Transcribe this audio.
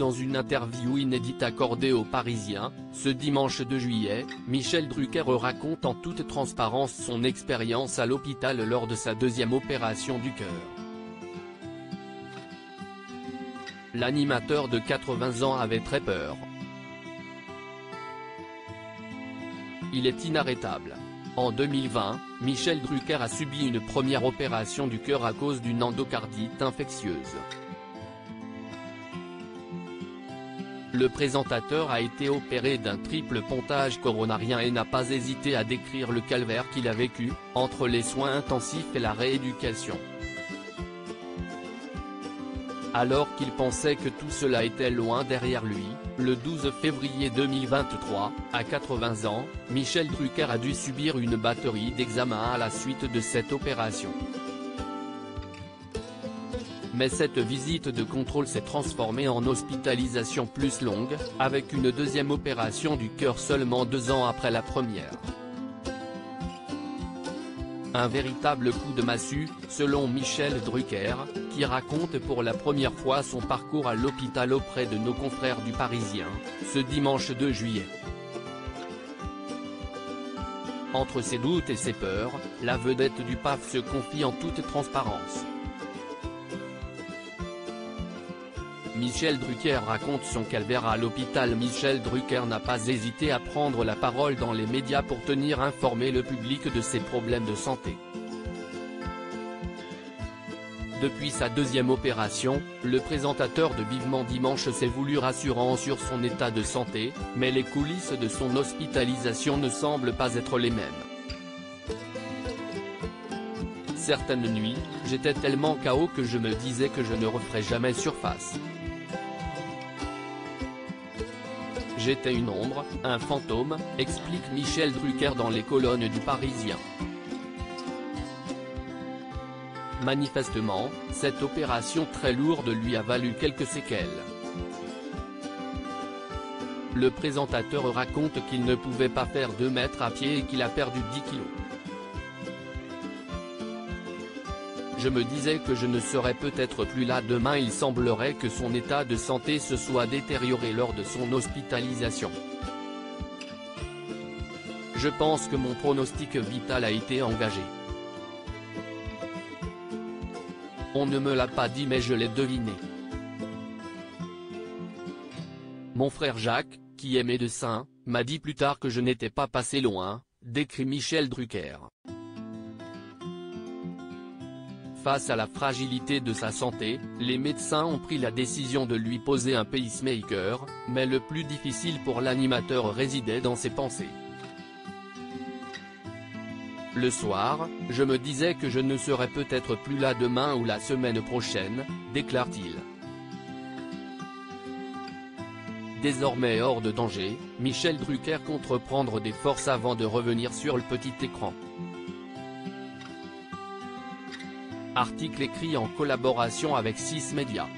Dans une interview inédite accordée aux Parisiens, ce dimanche 2 juillet, Michel Drucker raconte en toute transparence son expérience à l'hôpital lors de sa deuxième opération du cœur. L'animateur de 80 ans avait très peur. Il est inarrêtable. En 2020, Michel Drucker a subi une première opération du cœur à cause d'une endocardite infectieuse. Le présentateur a été opéré d'un triple pontage coronarien et n'a pas hésité à décrire le calvaire qu'il a vécu, entre les soins intensifs et la rééducation. Alors qu'il pensait que tout cela était loin derrière lui, le 12 février 2023, à 80 ans, Michel Drucker a dû subir une batterie d'examens à la suite de cette opération. Mais cette visite de contrôle s'est transformée en hospitalisation plus longue, avec une deuxième opération du cœur seulement 2 ans après la première. Un véritable coup de massue, selon Michel Drucker, qui raconte pour la première fois son parcours à l'hôpital auprès de nos confrères du Parisien, ce dimanche 2 juillet. Entre ses doutes et ses peurs, la vedette du PAF se confie en toute transparence. Michel Drucker raconte son calvaire à l'hôpital. Michel Drucker n'a pas hésité à prendre la parole dans les médias pour tenir informé le public de ses problèmes de santé. Depuis sa deuxième opération, le présentateur de Vivement Dimanche s'est voulu rassurant sur son état de santé, mais les coulisses de son hospitalisation ne semblent pas être les mêmes. Certaines nuits, j'étais tellement KO que je me disais que je ne referais jamais surface. J'étais une ombre, un fantôme, explique Michel Drucker dans les colonnes du Parisien. Manifestement, cette opération très lourde lui a valu quelques séquelles. Le présentateur raconte qu'il ne pouvait pas faire 2 mètres à pied et qu'il a perdu 10 kilos. Je me disais que je ne serais peut-être plus là demain. Il semblerait que son état de santé se soit détérioré lors de son hospitalisation. Je pense que mon pronostic vital a été engagé. On ne me l'a pas dit mais je l'ai deviné. Mon frère Jacques, qui est médecin, m'a dit plus tard que je n'étais pas passé loin, décrit Michel Drucker. Face à la fragilité de sa santé, les médecins ont pris la décision de lui poser un pacemaker, mais le plus difficile pour l'animateur résidait dans ses pensées. Le soir, je me disais que je ne serais peut-être plus là demain ou la semaine prochaine, déclare-t-il. Désormais hors de danger, Michel Drucker compte reprendre des forces avant de revenir sur le petit écran. Article écrit en collaboration avec 6 médias.